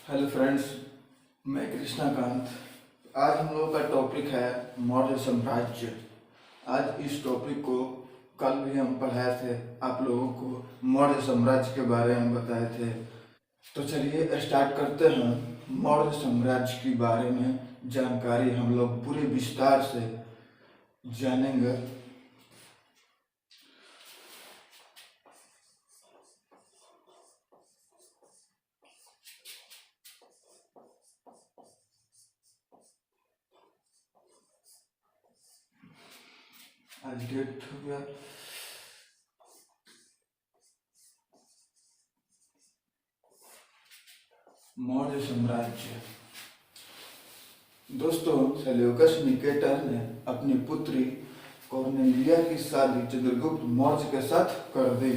Hello friends, मैं कृष्णाकांत। आज हम लोगों का टॉपिक है मौर्य साम्राज्य। आज इस टॉपिक को कल भी हम पढ़ाए थे, आप लोगों को मौर्य साम्राज्य के बारे में बताए थे। तो चलिए स्टार्ट करते हैं। मौर्य साम्राज्य के बारे में जानकारी हम लोग पूरे विस्तार से जानेंगे। आज डेट हो गया मौर्य साम्राज्य। दोस्तों, सेल्यूकस निकेटर ने अपनी पुत्री कॉर्नेलिया की शादी चंद्रगुप्त मौर्य के साथ कर दी।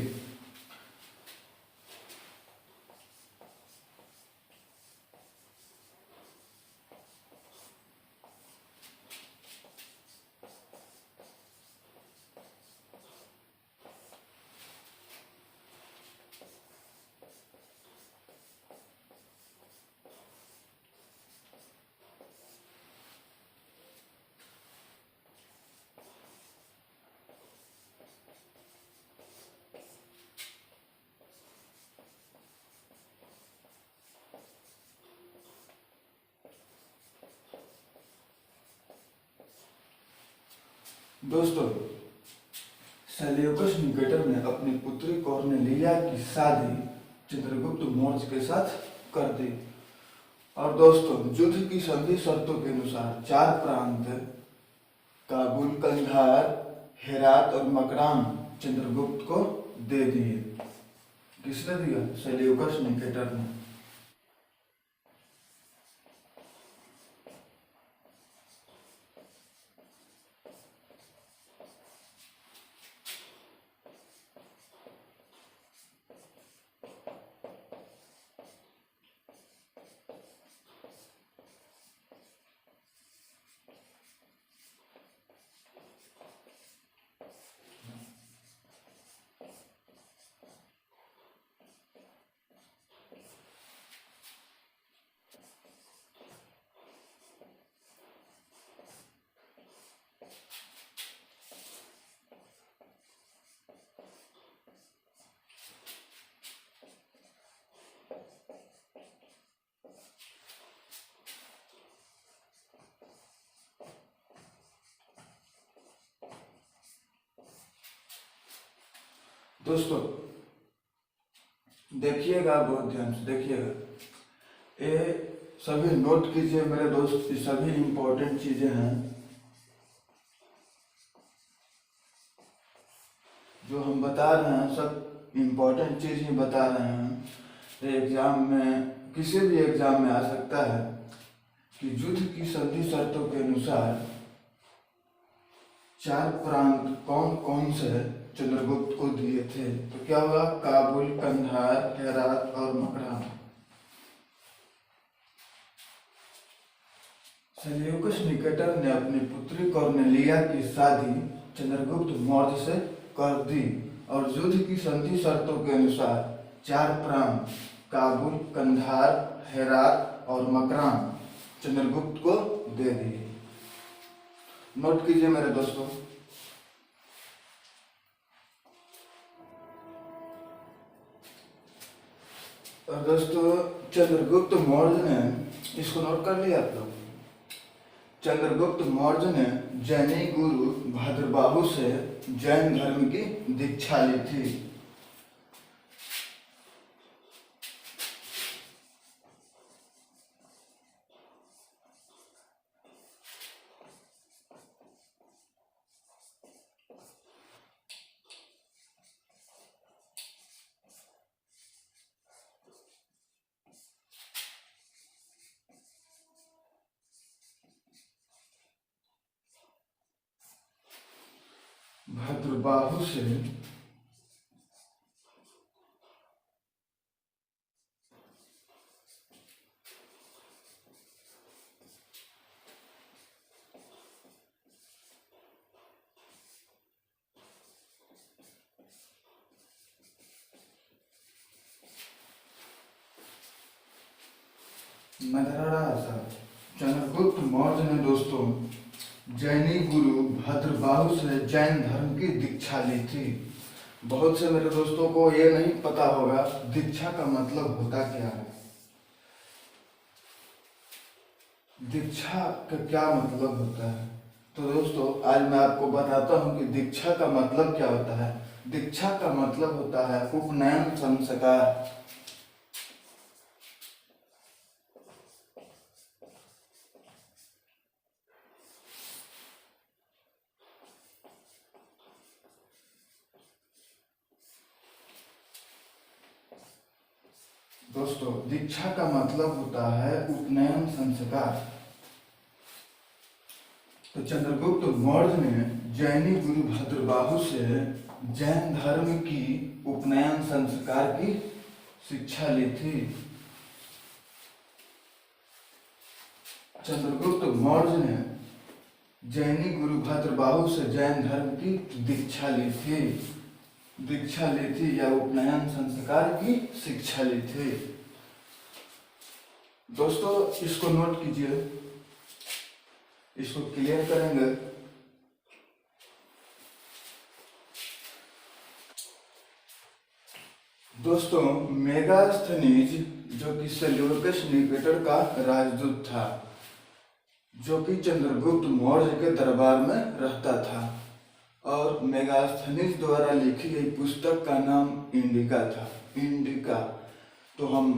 दोस्तों, सेल्यूकस निकेटर ने अपनी पुत्री कॉर्नेलिया की शादी चंद्रगुप्त मौर्य के साथ कर दी। और दोस्तों, युद्ध की संधि शर्तों के अनुसार चार प्रांत काबुल, कंधार, हेरात और मकरान चंद्रगुप्त को दे दिए। किसने दिया? सेल्यूकस निकेटर ने। दोस्तों देखिएगा, बहुत ध्यान से देखिएगा। ये सभी नोट कीजिए मेरे दोस्त, ये सभी इंपॉर्टेंट चीजें हैं जो हम बता रहे हैं। सब इंपॉर्टेंट चीज ही बता रहे हैं। एग्जाम में, किसी भी एग्जाम में आ सकता है कि युद्ध की संधि शर्तों के अनुसार चार प्रांत कौन कौन से चंद्रगुप्त को दिए थे। तो क्या हुआ? काबुल, कंधार, हेरात और मकरान। सेल्यूकस निकेटर ने अपनी पुत्री कॉर्नेलिया की शादी चंद्रगुप्त मौर्य से कर दी और युद्ध की संधि शर्तों के अनुसार चार प्रांत काबुल, कंधार, हेरात और मकरान चंद्रगुप्त को दे दिए। नोट कीजिए मेरे दोस्तों। और दोस्तों, चंद्रगुप्त मौर्य ने, इसको नोट कर लिया आप लोग, चंद्रगुप्त मौर्य ने जैनी गुरु भद्रबाहु से जैन धर्म की दीक्षा ली थी। भद्रबाहु से मदरासा चंद्रगुप्त मौर्य ने दोस्तों जैनी गुरु भद्रबाहु से जैन धर्म की दीक्षा ली थी। बहुत से मेरे दोस्तों को ये नहीं पता होगा दीक्षा का मतलब होता क्या है। दीक्षा का क्या मतलब होता है, तो दोस्तों आज मैं आपको बताता हूँ कि दीक्षा का मतलब क्या होता है। दीक्षा का मतलब होता है उपनयन संस्कार। दोस्तों दीक्षा का मतलब होता है उपनयन संस्कार। तो चंद्रगुप्त मौर्य ने जैनी गुरु भद्रबाहु से जैन धर्म की उपनयन संस्कार की शिक्षा ली थी। चंद्रगुप्त मौर्य ने जैनी गुरु भद्रबाहु से जैन धर्म की दीक्षा ली थी या उपनयन संस्कार की शिक्षा ली थी। दोस्तों इसको नोट कीजिए, इसको क्लियर करेंगे। दोस्तों मेगास्थनीज जो कि सेल्यूकस निकेटर का राजदूत था, जो कि चंद्रगुप्त मौर्य के दरबार में रहता था, और मेगास्थनीज द्वारा लिखी गई पुस्तक का नाम इंडिका था। इंडिका तो हम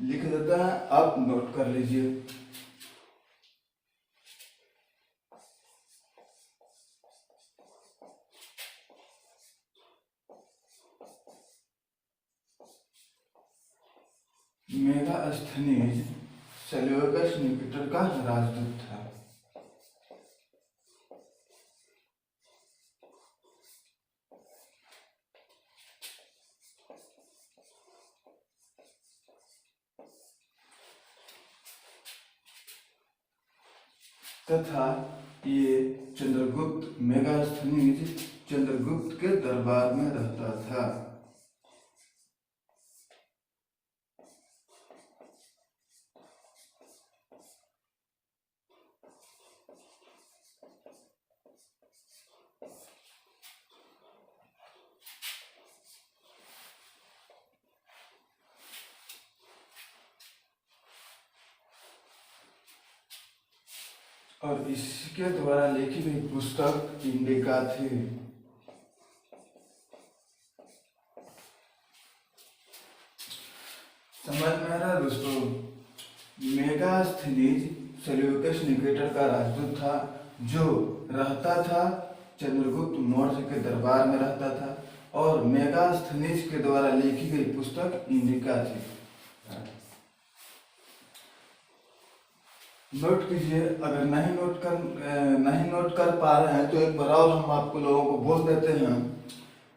लिख देते हैं, आप नोट कर लीजिए। मेगास्थनीज सेल्यूकस निकेटर का राजदूत था। तथा ये मेगास्थनीज चंद्रगुप्त के दरबार में रहता था। और इसके द्वारा लिखी गई पुस्तक इंडिका थी। समझ में आ रहा है दोस्तों। मेगास्थनीज सेल्यूकस निकेटर का राजदूत था, जो रहता था चंद्रगुप्त मौर्य के दरबार में रहता था, और मेगास्थनीज के द्वारा लिखी गई पुस्तक इंडिका थी। नोट कीजिए। अगर नहीं नोट कर पा रहे हैं तो एक बार और हम आपको लोगों को बोल देते हैं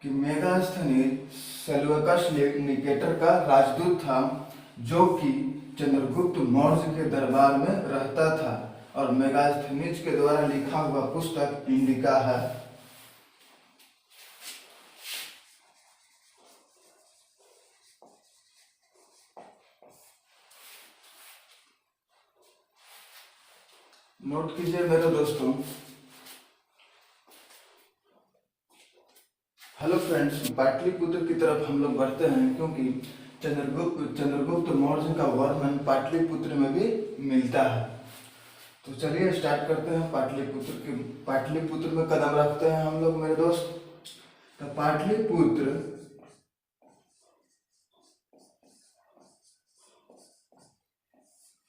कि मेगास्थनीज सेल्यूकस निकेटर का राजदूत था, जो कि चंद्रगुप्त मौर्य के दरबार में रहता था, और मेगास्थनीज के द्वारा लिखा हुआ पुस्तक इंडिका है। नोट कीजिए मेरे दोस्तों। हेलो फ्रेंड्स, पाटलिपुत्र की तरफ हम लोग बढ़ते हैं, क्योंकि चंद्रगुप्त मौर्य का वर्णन पाटलिपुत्र में भी मिलता है। तो चलिए स्टार्ट करते हैं। पाटलिपुत्र में कदम रखते हैं हम लोग मेरे दोस्त। तो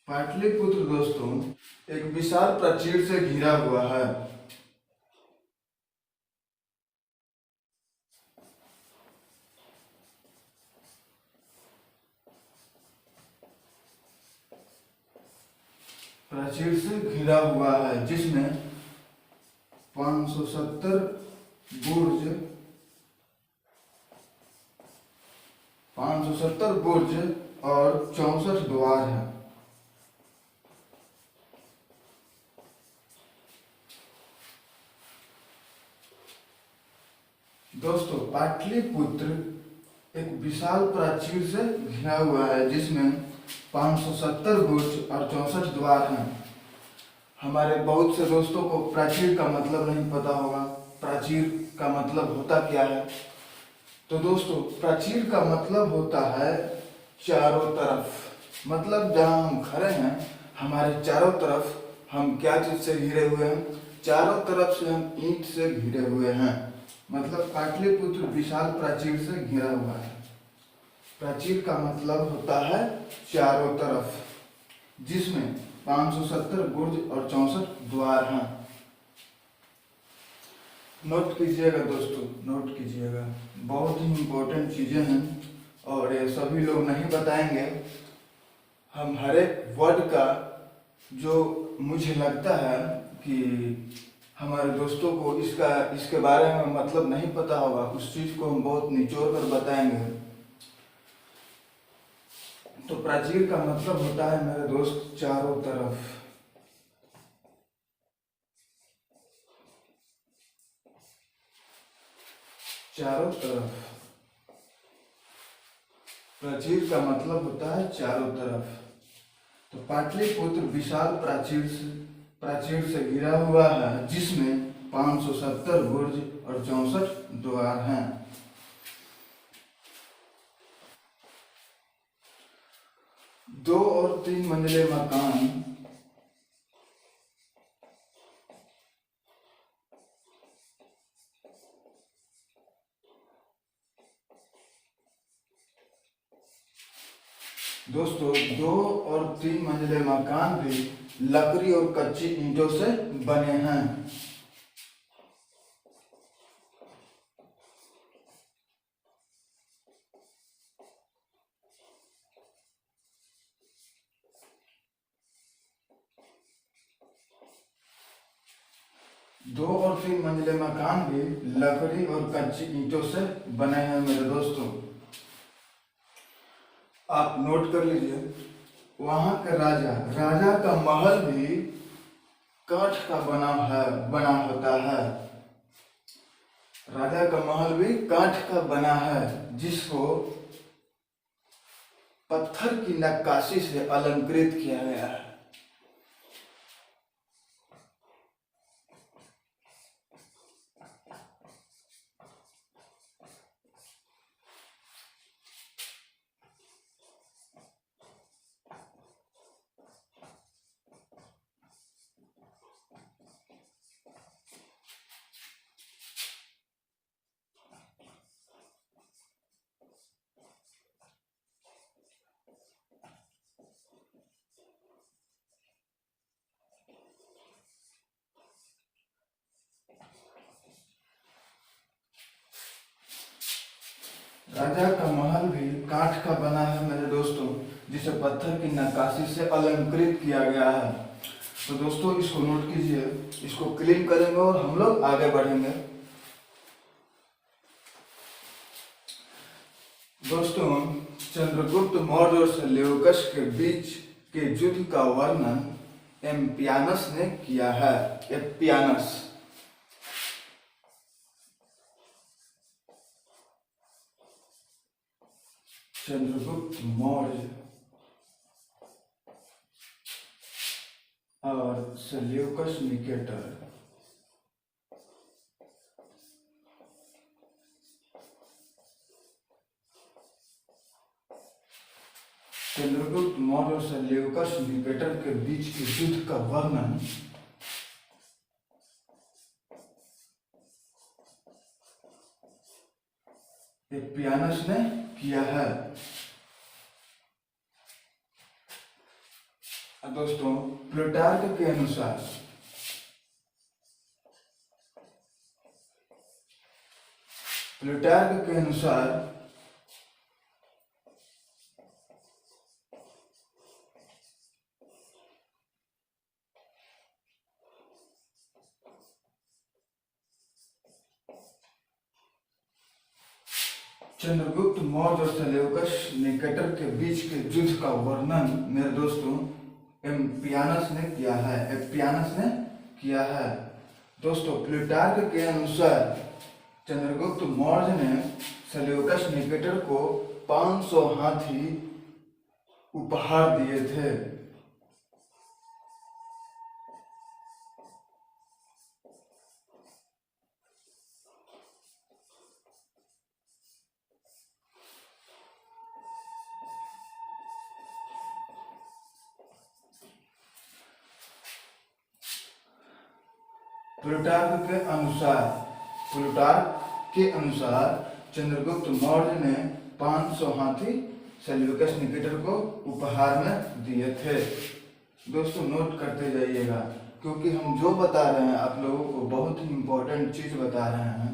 पाटलिपुत्र दोस्तों एक विशाल प्राचीर से घिरा हुआ है। प्राचीर से घिरा हुआ है, जिसमें 570 बुर्ज और 64 द्वार हैं। दोस्तों पाटलिपुत्र एक विशाल प्राचीर से घिरा हुआ है, जिसमें 570 बुर्ज और 64 द्वार हैं। हमारे बहुत से दोस्तों को प्राचीर का मतलब नहीं पता होगा। प्राचीर का मतलब होता क्या है? तो दोस्तों, प्राचीर का मतलब होता है चारों तरफ। मतलब जहाँ हम खड़े हैं, हमारे चारों तरफ हम क्या चीज से घिरे हुए हैं? चारों तरफ से हम ईंट से घिरे हुए हैं। मतलब पाटलिपुत्र विशाल प्राचीर से घिरा हुआ है। प्राचीर का मतलब होता है चारों तरफ, जिसमें 570 बुर्ज और 64 द्वार हैं। नोट कीजिएगा दोस्तों, नोट कीजिएगा, बहुत ही इम्पोर्टेंट चीजें हैं और ये सभी लोग नहीं बताएंगे। हम हर एक वर्ड का, जो मुझे लगता है कि हमारे दोस्तों को इसके बारे में मतलब नहीं पता होगा, उस चीज को हम बहुत निचोड़ कर बताएंगे। तो प्राचीर का मतलब होता है मेरे दोस्त चारों तरफ। चारों तरफ प्राचीर का मतलब होता है चारों तरफ। तो पाटलिपुत्र विशाल प्राचीर से घिरा हुआ है, जिसमें 570 बुर्ज और 64 द्वार हैं। दो और तीन मंजिले मकान दोस्तों, 2 और 3 मंजिले मकान भी लकड़ी और कच्ची ईंटों से बने हैं। दो और 3 मंजिले मकान भी लकड़ी और कच्ची ईंटों से बने हैं मेरे दोस्तों। आप नोट कर लीजिए, वहां के राजा का महल भी काठ का बना होता है। राजा का महल भी काठ का बना है, जिसको पत्थर की नक्काशी से अलंकृत किया गया है। राजा का महल भी काठ का बना है मेरे दोस्तों, जिसे पत्थर की नक्काशी से अलंकृत किया गया है। तो दोस्तों, इसको नोट कीजिए, इसको क्लीन करेंगे और हम लोग आगे बढ़ेंगे। दोस्तों, चंद्रगुप्त मौर्य और सेल्यूकस के बीच के युद्ध का वर्णन एम्पियानस ने किया है। एम्पियानस चंद्रगुप्त मौर्य और सेल्यूकस निकेटर चंद्रगुप्त मौर्य और सेल्यूकस निकेटर के बीच के युद्ध का वर्णन एम्पियानस ने किया है। दोस्तों, प्लूटार्क के अनुसार चंद्रगुप्त मौर्य और सेल्यूकस निकेटर के बीच के युद्ध का वर्णन मेरे दोस्तों एम्पियानस ने किया है। दोस्तों, प्लूटार्क के अनुसार चंद्रगुप्त मौर्य ने सेल्यूकस निकेटर को 500 हाथी उपहार दिए थे। प्लूटार्क के अनुसार चंद्रगुप्त मौर्य ने 500 हाथी सेल्यूकस निकेटर को उपहार में दिए थे। दोस्तों नोट करते जाइएगा, क्योंकि हम जो बता रहे हैं आप लोगों को बहुत ही इंपॉर्टेंट चीज बता रहे हैं।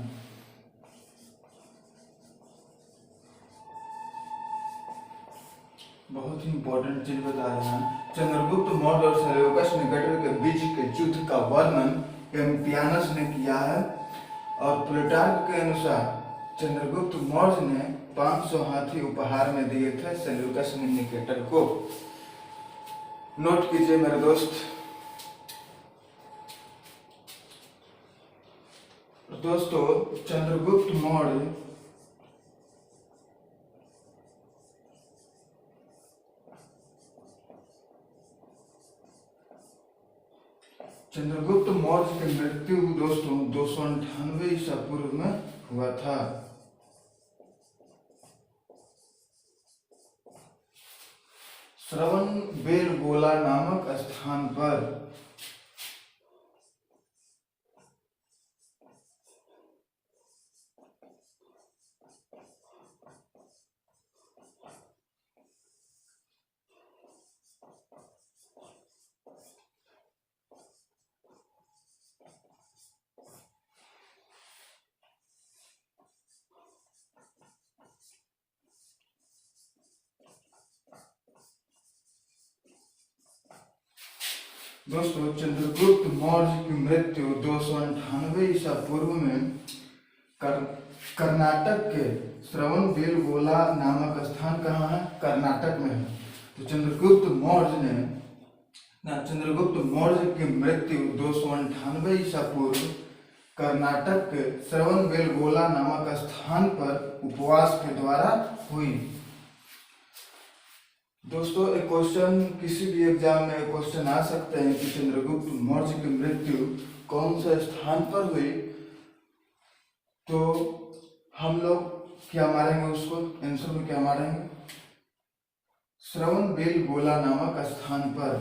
बहुत ही इंपॉर्टेंट चीज बता रहे हैं। चंद्रगुप्त मौर्य और सेल्यूकस निकेटर के बीच के युद्ध का वर्णन एम्पियानस ने किया है, और प्लूटार्क के अनुसार चंद्रगुप्त मौर्य ने 500 हाथी उपहार में दिए थे सेल्यूकस निकेटर को। नोट कीजिए मेरे दोस्त। दोस्तों चंद्रगुप्त मौर्य की मृत्यु दोस्तों 298 ईसा पूर्व में हुआ था। श्रवण बेलगोला नामक स्थान पर दोस्तों चंद्रगुप्त मौर्य की मृत्यु 298 ईसा पूर्व में कर्नाटक के श्रवण बेलगोला नामक स्थान कहाँ है? कर्नाटक में है। तो चंद्रगुप्त मौर्य की मृत्यु 298 ईसा पूर्व कर्नाटक के श्रवण बेलगोला नामक स्थान पर उपवास के द्वारा हुई। दोस्तों एक क्वेश्चन किसी भी एग्जाम में क्वेश्चन आ सकते हैं कि चंद्रगुप्त मौर्य की मृत्यु कौन से स्थान पर हुई, तो हम लोग क्या मारेंगे उसको, आंसर में क्या मारेंगे? श्रवण बेलगोला नामक स्थान पर।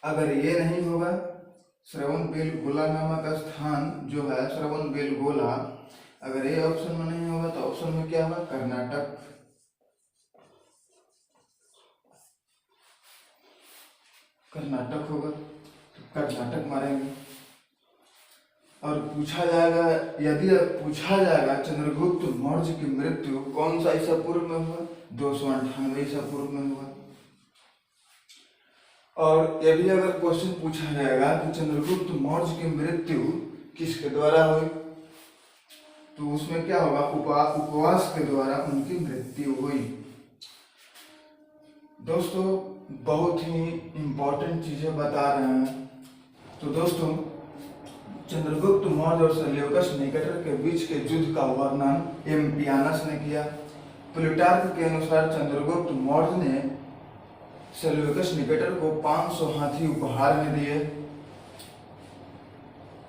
अगर ये नहीं होगा, श्रवण बेलगोला नामक स्थान जो है श्रवण बेलगोला, अगर ये ऑप्शन में नहीं होगा तो ऑप्शन में क्या होगा? कर्नाटक। कर्नाटक होगा, तो कर्नाटक मारेंगे। और पूछा जाएगा, यदि पूछा जाएगा चंद्रगुप्त मौर्य की मृत्यु कौन सा ईसा पूर्व में हुआ? 298 ईसा पूर्व में हुआ। और यदि अगर क्वेश्चन पूछा जाएगा कि चंद्रगुप्त मौर्य की मृत्यु किसके द्वारा हुई, तो उसमें क्या होगा? उपवास के द्वारा उनकी मृत्यु हुई। दोस्तों बहुत ही इंपॉर्टेंट चीजें बता रहे हैं। तो दोस्तों चंद्रगुप्त मौर्य और सेल्यूकस निकेटर के बीच के युद्ध का वर्णन एम्पियानस ने किया। प्लूटार्क के अनुसार चंद्रगुप्त मौर्य ने सेल्यूकस निकेटर को 500 हाथी उपहार में दिए।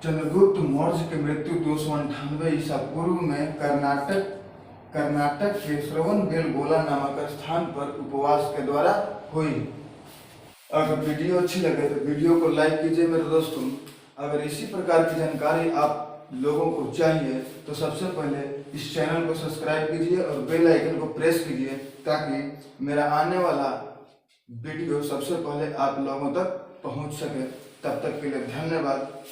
चंद्रगुप्त मौर्य की मृत्यु 298 ईसा पूर्व में कर्नाटक के श्रवण बेलगोला नामक स्थान पर उपवास के द्वारा हुई। अगर वीडियो अच्छी लगे तो वीडियो को लाइक कीजिए मेरे दोस्तों। अगर इसी प्रकार की जानकारी आप लोगों को चाहिए तो सबसे पहले इस चैनल को सब्सक्राइब कीजिए और बेल आइकन को प्रेस कीजिए, ताकि मेरा आने वाला वीडियो सबसे पहले आप लोगों तक पहुंच सके। तब तक के लिए धन्यवाद।